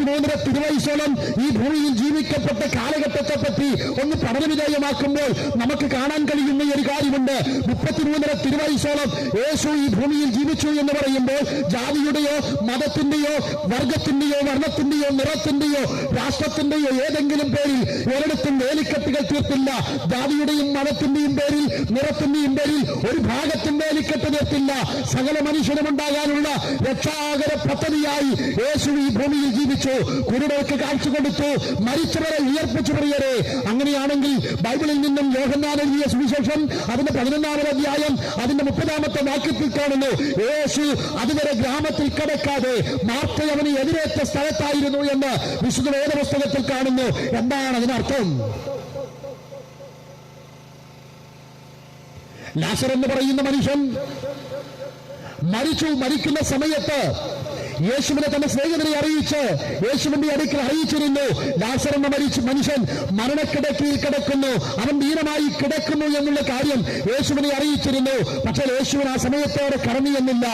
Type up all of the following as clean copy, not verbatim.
33 തിരുവയസ്സോളം ഈ ഭൂമിയിൽ ജീവിക്കപ്പെട്ട കാലഘട്ടത്തെ പറ്റി ഒന്ന് പഠനവിധേയമാക്കുമ്പോൾ നമുക്ക് കാണാൻ കഴിയുന്ന ഒരു കാര്യമുണ്ട്. 33 തിരുവയസ്സോളം യേശു ഈ ഭൂമിയിൽ ജീവിച്ചു എന്ന് പറയുമ്പോൾ ജാതിയുടെയോ മതത്തിന്റെയോ വർഗത്തിന്റെയോ വർണ്ണത്തിന്റെയോ നിറത്തിന്റെയോ രാഷ്ട്രത്തിന്റെയോ ഏതെങ്കിലും പേരിൽ ഒരിടത്തും വേലിക്കെട്ടുകൾ തീർത്തില്ല. ജാതിയുടെയും മതത്തിന്റെയും പേരിൽ നിറത്തിന്റെയും പേരിൽ ഒരു ഭാഗത്തും വേലിക്കെട്ട് തീർത്തില്ല. സകല മനുഷ്യനുമുണ്ടാകാനുള്ള രക്ഷാകര പദ്ധതിയായി യേശു ഈ ഭൂമിയിൽ ജീവിച്ചു. കുരുടർക്ക് കാഴ്ച കൊടുത്തു, മരിച്ചവരെ ഉയർപ്പിച്ചു. പ്രിയരെ, അങ്ങനെയാണെങ്കിൽ ബൈബിളിൽ നിന്നും യോഹന്നാൻ എഴുതിയ സുവിശേഷം അതിന്റെ 11-ാമത് അധ്യായം അതിന്റെ 30-ാമത്തെ വാക്യത്തിൽ കാണുന്നു, യേശു അതുവരെ ഗ്രാമത്തിൽ കിടക്കാതെ മാർത്ത അവന് എതിരേറ്റ സ്ഥലത്തായിരുന്നു എന്ന് വിശുദ്ധ വേദപുസ്തകത്തിൽ കാണുന്നു. എന്താണ് അതിനർത്ഥം? ലാസർ എന്ന് പറയുന്ന മനുഷ്യൻ മരിക്കുന്ന സമയത്ത് യേശുവിനെ തന്റെ സ്നേഹിതരെ അറിയിച്ച് യേശുവിന്റെ അടുക്കൽ അറിയിച്ചിരുന്നു, ലാസർ എന്ന മനുഷ്യൻ മരണക്കിടക്കയിൽ കിടക്കുന്നു, അവൻ ദീനമായി കിടക്കുന്നു എന്നുള്ള കാര്യം യേശുവിനെ അറിയിച്ചിരുന്നു. പക്ഷേ യേശുവിന് ആ സമയത്തോടെ കടന്നു ചെന്നില്ല.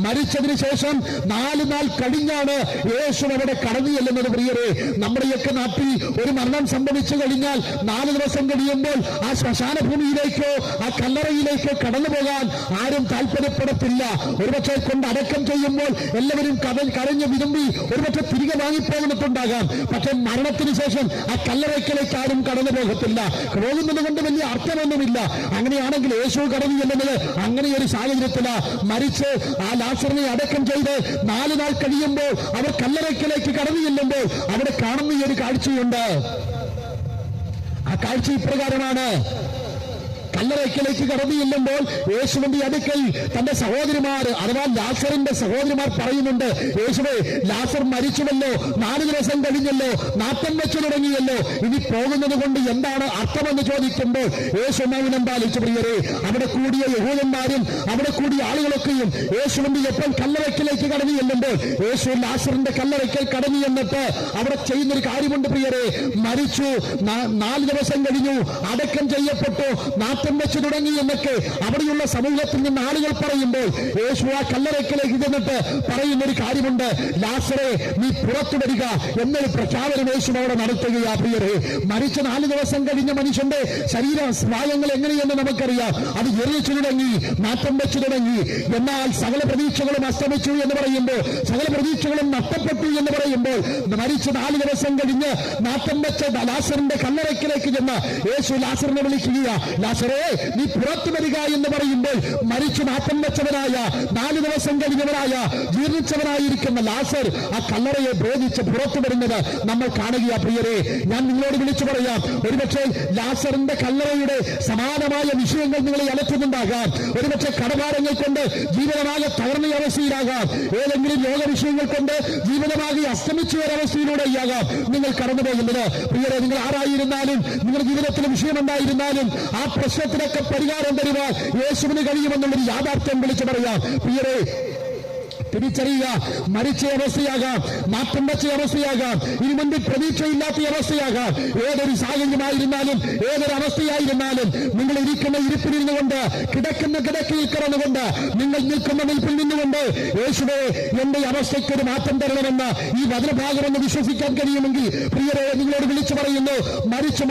മരിച്ചതിന് ശേഷം 4 നാൾ കഴിഞ്ഞാണ് യേശു അവിടെ കടന്നു ചെല്ലുന്നത്. പ്രിയരെ, നമ്മുടെയൊക്കെ നാട്ടിൽ ഒരു മരണം സംഭവിച്ചു കഴിഞ്ഞാൽ 4 ദിവസം കഴിയുമ്പോൾ ആ ശ്മശാന ഭൂമിയിലേക്കോ ആ കല്ലറയിലേക്കോ കടന്നു പോകാൻ ആരും താല്പര്യപ്പെടത്തില്ല. ഒരുപക്ഷെ കൊണ്ട് അടക്കം ചെയ്യുമ്പോൾ എല്ലാവരും കരഞ്ഞു വിരുമ്പി ഒരുപക്ഷെ തിരികെ വാങ്ങിപ്പോകുന്നിട്ടുണ്ടാകാം. പക്ഷെ മരണത്തിന് ശേഷം ആ കല്ലറയ്ക്കലേക്ക് ആരും കടന്നു പോകത്തില്ല. പോകുന്നത് കൊണ്ട് വലിയ അർത്ഥമൊന്നുമില്ല. അങ്ങനെയാണെങ്കിൽ യേശു കടന്നു ചെല്ലുന്നത് അങ്ങനെ ഒരു സാഹചര്യത്തില് മരിച്ച് ആ ലാസറിനെ അടക്കം ചെയ്ത് 4 നാൾ കഴിയുമ്പോൾ അവർ കല്ലറയ്ക്കലേക്ക് കടന്നു ചെല്ലുമ്പോൾ അവിടെ കാണുന്ന ഒരു കാഴ്ചയുണ്ട്. ആ കാഴ്ച ഇപ്രകാരമാണ്. കല്ലറയ്ക്കലേക്ക് കടന്നു ചെല്ലുമ്പോൾ യേശുവിന്റെ അടുക്കൽ തന്റെ സഹോദരിമാർ അഥവാ ലാസറിന്റെ സഹോദരിമാർ പറയുന്നുണ്ട്, യേശുവേ, ലാസർ മരിച്ചുവല്ലോ, 4 ദിവസം കഴിഞ്ഞല്ലോ, നാട്ടം വെച്ചു തുടങ്ങിയല്ലോ, ഇനി പോകുന്നത് കൊണ്ട് എന്താണ് അർത്ഥമെന്ന് ചോദിക്കുമ്പോൾ യേശു മൗനം പാലിച്ചു. പ്രിയരെ, അവിടെ കൂടിയ യഹൂദന്മാരും അവിടെ കൂടിയ ആളുകളൊക്കെയും യേശുവിന്റെ എപ്പോൾ കല്ലറയ്ക്കലേക്ക് കടന്നു ചെല്ലുമ്പോൾ യേശു ലാസറിന്റെ കല്ലറയ്ക്കൽ കടന്നു ചെന്നിട്ട് അവിടെ ചെയ്യുന്നൊരു കാര്യമുണ്ട്. പ്രിയരെ, മരിച്ചു, 4 ദിവസം കഴിഞ്ഞു, അടക്കം ചെയ്യപ്പെട്ടു, നാട്ടം വെച്ചു തുടങ്ങി എന്നൊക്കെ അവിടെയുള്ള സമൂഹത്തിൽ നിന്ന് ആളുകൾ പറയുമ്പോൾ യേശു ആ കല്ലറയ്ക്കലേക്ക് ചെന്നിട്ട് പറയുന്നൊരു കാര്യമുണ്ട്, ലാസറെ, നീ പുറത്തു വരിക എന്നൊരു പ്രഖ്യാപനം യേശു അവിടെ നടത്തുകയാ. പ്രിയരെ, മരിച്ച 4 ദിവസം കഴിഞ്ഞ മനുഷ്യന്റെ ശരീര സ്നായങ്ങൾ എങ്ങനെയെന്ന് നമുക്കറിയാം. അത് എറിയിച്ചു തുടങ്ങി, നാട്ടം വെച്ചു തുടങ്ങി. എന്നാൽ സകല പ്രതീക്ഷകളും അസ്തമിച്ചു എന്ന് പറയുമ്പോൾ, സകല പ്രതീക്ഷകളും നഷ്ടപ്പെട്ടു എന്ന് പറയുമ്പോൾ, മരിച്ച 4 ദിവസം കഴിഞ്ഞ് നാട്ടം വെച്ച ലാസറിന്റെ കല്ലറയ്ക്കലേക്ക് ചെന്ന് യേശു ലാസറിനെ വിളിക്കുകയാ, ലാസറെ, നീ പുറത്തു വരിക എന്ന് പറയുമ്പോൾ മരിച്ചു നാട്ടം വെച്ചവനായ 4 ദിവസം കഴിഞ്ഞവനായ ജീർണിച്ചവനായിരിക്കുന്ന ലാസർ ആ കല്ലറയെ ഭേദിച്ച് പുറത്തു വരുന്നത് നമ്മൾ കാണുക. പ്രിയരെ, ഞാൻ നിങ്ങളോട് വിളിച്ചു പറയാം, ഒരുപക്ഷെ ലാസറിന്റെ കല്ലറയുടെ സമാനമായ വിഷയങ്ങൾ നിങ്ങളെ അലട്ടുന്നുണ്ടാകാം. ഒരുപക്ഷെ കടഭാരങ്ങൾ കൊണ്ട് ജീവിതമാകെ തകർന്ന അവസ്ഥയിലാകാം. ഏതെങ്കിലും രോഗവിഷയങ്ങൾ കൊണ്ട് ജീവിതമാകെ അസ്തമിച്ച ഒരവസ്ഥയിലൂടെയാകാം നിങ്ങൾ കടന്നു പോകുന്നത്. പ്രിയരെ, നിങ്ങൾ ആരായിരുന്നാലും, നിങ്ങളുടെ ജീവിതത്തിലെ വിഷയമുണ്ടായിരുന്നാലും ആ പ്രശ്നത്തിനൊക്കെ പരിഹാരം തരുവാൻ യേശുവിന് കഴിയുമെന്നുള്ളൊരു യാഥാർത്ഥ്യം വിളിച്ചു പറയാം. പ്രിയരെ, തിരിച്ചറിയുക, മരിച്ച അവസ്ഥയാകാം, നാട്ടം വെച്ച അവസ്ഥയാകാം, ഇനി മുൻപിൽ പ്രതീക്ഷയില്ലാത്ത അവസ്ഥയാകാം. ഏതൊരു സാഹചര്യമായിരുന്നാലും, ഏതൊരു അവസ്ഥയായിരുന്നാലും, നിങ്ങൾ ഇരിക്കുന്ന ഇരിപ്പിലിരുന്നു കൊണ്ട്, കിടക്കുന്ന കിടക്കയിൽ കിടന്നുകൊണ്ട്, നിങ്ങൾ നിൽക്കുന്ന നിൽപ്പിൽ നിന്നുകൊണ്ട് യേശുവേ, എന്റെ അവസ്ഥയ്ക്ക് ഒരു മാറ്റം തരണമെന്ന് ഈ വചനഭാഗമെന്ന് വിശ്വസിക്കാൻ കഴിയുമെങ്കിൽ പ്രിയരെ, നിങ്ങളോട് വിളിച്ചു പറയുന്നു, മരിച്ചു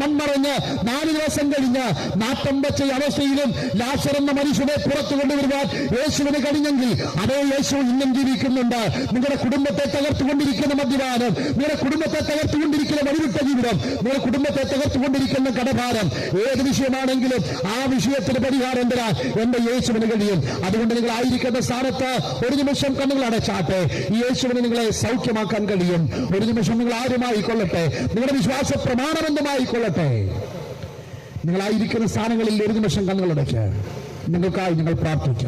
മൺമറഞ്ഞ് 4 ദിവസം കഴിഞ്ഞ് നാട്ടം വെച്ച അവസ്ഥയിലും ലാസർ എന്ന മനുഷ്യനെ പുറത്തു കൊണ്ടുവരുവാൻ യേശുവിന് കഴിഞ്ഞെങ്കിൽ അതേ യേശു ഇന്നും ജീവിക്കുന്നുണ്ട്. നിങ്ങളുടെ കുടുംബത്തെ തകർത്തുകൊണ്ടിരിക്കുന്ന മദ്യപാനം, നിങ്ങളുടെ കുടുംബത്തെ തകർത്തുകൊണ്ടിരിക്കുന്ന വഴിവിട്ട ജീവിതം, നിങ്ങളുടെ കുടുംബത്തെ തകർത്തുകൊണ്ടിരിക്കുന്ന കടഭാരം, ഏത് വിഷയമാണെങ്കിലും ആ വിഷയത്തിന് പരിഹാരം തരാൻ എന്റെ യേശുവിന് കഴിയും. അതുകൊണ്ട് നിങ്ങൾ ആയിരിക്കുന്ന സ്ഥാനത്ത് ഒരു നിമിഷം കണ്ണുകൾ അടച്ചാട്ടെ. ഈ യേശുവിന് നിങ്ങളെ സൗഖ്യമാക്കാൻ കഴിയും. ഒരു നിമിഷം നിങ്ങൾ ആരുമായിക്കൊള്ളട്ടെ, നിങ്ങളുടെ വിശ്വാസ പ്രമാണമെന്തുമായിക്കൊള്ളട്ടെ, നിങ്ങളായിരിക്കുന്ന സ്ഥാനങ്ങളിൽ ഒരു നിമിഷം കണ്ണുകൾ അടച്ച് നിങ്ങൾക്കായി നിങ്ങൾ പ്രാർത്ഥിക്കാം.